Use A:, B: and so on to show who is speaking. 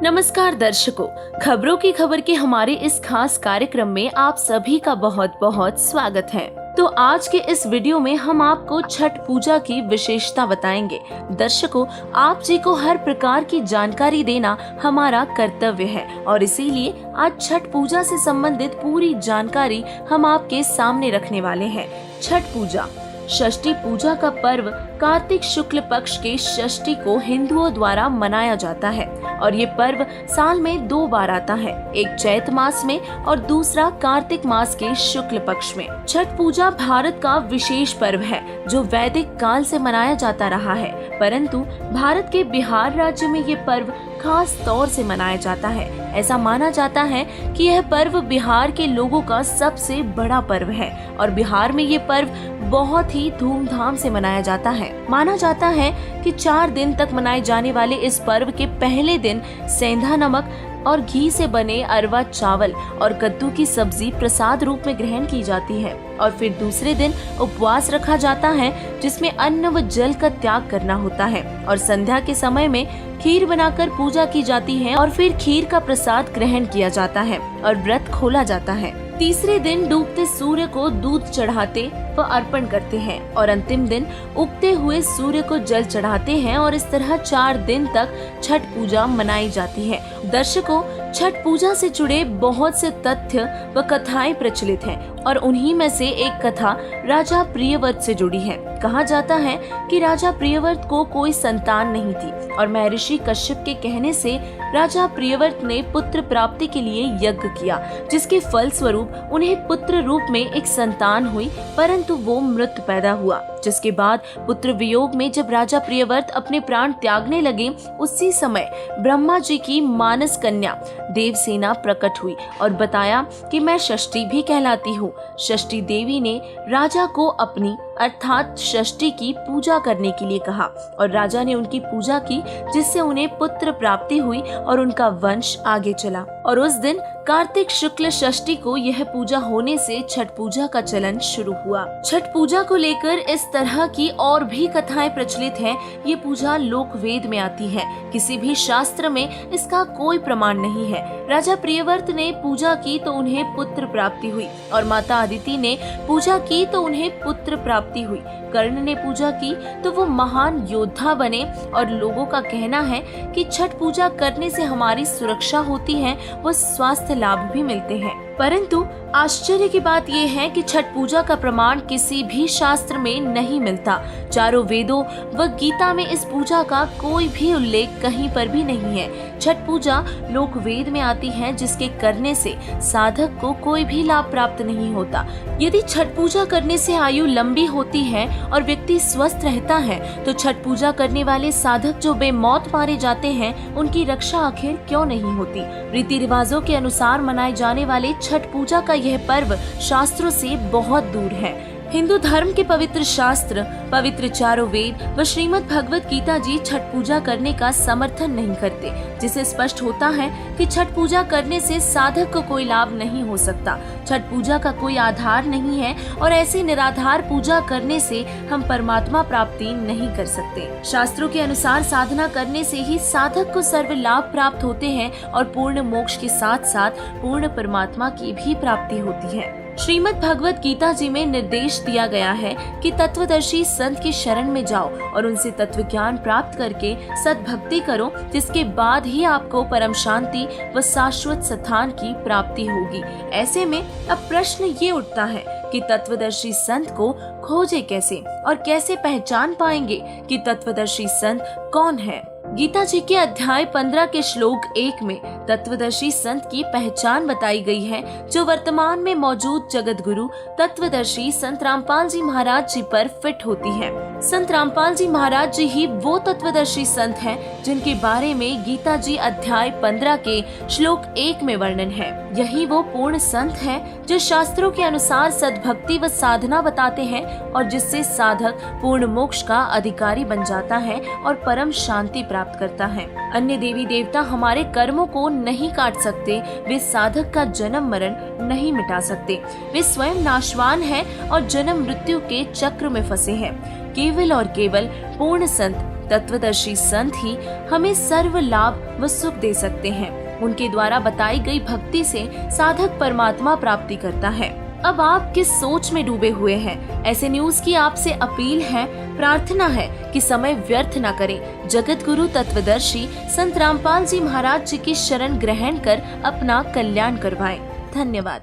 A: नमस्कार दर्शकों, खबरों की खबर के हमारे इस खास कार्यक्रम में आप सभी का बहुत बहुत स्वागत है। तो आज के इस वीडियो में हम आपको छठ पूजा की विशेषता बताएंगे। दर्शकों, आप जी को हर प्रकार की जानकारी देना हमारा कर्तव्य है और इसीलिए आज छठ पूजा से संबंधित पूरी जानकारी हम आपके सामने रखने वाले हैं। छठ पूजा षष्ठी पूजा का पर्व कार्तिक शुक्ल पक्ष के षष्ठी को हिंदुओं द्वारा मनाया जाता है और ये पर्व साल में 2 बार आता है, एक चैत मास में और दूसरा कार्तिक मास के शुक्ल पक्ष में। छठ पूजा भारत का विशेष पर्व है जो वैदिक काल से मनाया जाता रहा है, परंतु भारत के बिहार राज्य में ये पर्व खास तौर से मनाया जाता है। ऐसा माना जाता है कि यह पर्व बिहार के लोगों का सबसे बड़ा पर्व है और बिहार में ये पर्व बहुत ही धूमधाम से मनाया जाता है। माना जाता है कि 4 दिन तक मनाए जाने वाले इस पर्व के पहले दिन सेंधा नमक और घी से बने अरवा चावल और कद्दू की सब्जी प्रसाद रूप में ग्रहण की जाती है और फिर दूसरे दिन उपवास रखा जाता है जिसमें अन्न व जल का त्याग करना होता है और संध्या के समय में खीर बनाकर पूजा की जाती है और फिर खीर का प्रसाद ग्रहण किया जाता है और व्रत खोला जाता है। तीसरे दिन डूबते सूर्य को दूध चढ़ाते व अर्पण करते हैं और अंतिम दिन उगते हुए सूर्य को जल चढ़ाते हैं और इस तरह 4 दिन तक छठ पूजा मनाई जाती है। दर्शकों, छठ पूजा से जुड़े बहुत से तथ्य व कथाएं प्रचलित हैं और उन्हीं में से एक कथा राजा प्रियव्रत से जुड़ी है। कहा जाता है कि राजा प्रियव्रत को कोई संतान नहीं थी और महर्षि कश्यप के कहने से राजा प्रियव्रत ने पुत्र प्राप्ति के लिए यज्ञ किया, जिसके फल स्वरूप उन्हें पुत्र रूप में एक संतान हुई, परंतु वो मृत पैदा हुआ। जिसके बाद पुत्र वियोग में जब राजा प्रियव्रत अपने प्राण त्यागने लगे, उसी समय ब्रह्मा जी की मानस कन्या देवसेना प्रकट हुई और बताया कि मैं षष्ठी भी कहलाती हूँ। षष्ठी देवी ने राजा को अपनी अर्थात षष्ठी की पूजा करने के लिए कहा और राजा ने उनकी पूजा की, जिससे उन्हें पुत्र प्राप्ति हुई और उनका वंश आगे चला। और उस दिन कार्तिक शुक्ल षष्ठी को यह पूजा होने से छठ पूजा का चलन शुरू हुआ। छठ पूजा को लेकर इस तरह की और भी कथाएं प्रचलित हैं। ये पूजा लोक वेद में आती है, किसी भी शास्त्र में इसका कोई प्रमाण नहीं है। राजा प्रियव्रत ने पूजा की तो उन्हें पुत्र प्राप्ति हुई और माता अदिति ने पूजा की तो उन्हें पुत्र प्राप्ति हुई। कर्ण ने पूजा की तो वो महान योद्धा बने और लोगों का कहना है कि छठ पूजा करने से हमारी सुरक्षा होती है, वो स्वास्थ्य लाभ भी मिलते हैं। परंतु आश्चर्य की बात यह है कि छठ पूजा का प्रमाण किसी भी शास्त्र में नहीं मिलता। चारों वेदों व गीता में इस पूजा का कोई भी उल्लेख कहीं पर भी नहीं है। छठ पूजा लोक वेद में आती है, जिसके करने से साधक को कोई भी लाभ प्राप्त नहीं होता। यदि छठ पूजा करने से आयु लंबी होती है और व्यक्ति स्वस्थ रहता है, तो छठ पूजा करने वाले साधक जो बेमौत मारे जाते हैं, उनकी रक्षा आखिर क्यों नहीं होती। रीति रिवाजों के अनुसार मनाए जाने वाले छठ पूजा का यह पर्व शास्त्रों से बहुत दूर है। हिंदू धर्म के पवित्र शास्त्र, पवित्र चारों वेद व श्रीमद् भगवत गीता जी छठ पूजा करने का समर्थन नहीं करते, जिसे स्पष्ट होता है कि छठ पूजा करने से साधक को कोई लाभ नहीं हो सकता। छठ पूजा का कोई आधार नहीं है और ऐसे निराधार पूजा करने से हम परमात्मा प्राप्ति नहीं कर सकते। शास्त्रों के अनुसार साधना करने से ही साधक को सर्व लाभ प्राप्त होते हैं और पूर्ण मोक्ष के साथ साथ पूर्ण परमात्मा की भी प्राप्ति होती है। श्रीमद् भगवत गीता जी में निर्देश दिया गया है कि तत्वदर्शी संत की शरण में जाओ और उनसे तत्व ज्ञान प्राप्त करके सद्भक्ति करो, जिसके बाद ही आपको परम शांति व शाश्वत स्थान की प्राप्ति होगी। ऐसे में अब प्रश्न ये उठता है कि तत्वदर्शी संत को खोजे कैसे और कैसे पहचान पाएंगे कि तत्वदर्शी संत कौन है। गीता जी के अध्याय 15 के श्लोक 1 में तत्वदर्शी संत की पहचान बताई गई है, जो वर्तमान में मौजूद जगत गुरु तत्वदर्शी संत रामपाल जी महाराज जी पर फिट होती है। संत रामपाल जी महाराज जी ही वो तत्वदर्शी संत हैं जिनके बारे में गीता जी अध्याय 15 के श्लोक 1 में वर्णन है। यही वो पूर्ण संत है जो शास्त्रों के अनुसार सद्भक्ति व साधना बताते हैं और जिससे साधक पूर्ण मोक्ष का अधिकारी बन जाता है और परम शांति प्राप्त करता है। अन्य देवी देवता हमारे कर्मों को नहीं काट सकते, वे साधक का जन्म मरण नहीं मिटा सकते। वे स्वयं नाशवान हैं और जन्म मृत्यु के चक्र में फंसे हैं। केवल और केवल पूर्ण संत तत्वदर्शी संत ही हमें सर्व लाभ व सुख दे सकते हैं। उनके द्वारा बताई गई भक्ति से साधक परमात्मा प्राप्ति करता है। अब आप किस सोच में डूबे हुए हैं? ऐसे न्यूज की आपसे अपील है, प्रार्थना है कि समय व्यर्थ न करें। जगत गुरु तत्वदर्शी संत रामपाल जी महाराज जी की शरण ग्रहण कर अपना कल्याण करवाएं। धन्यवाद।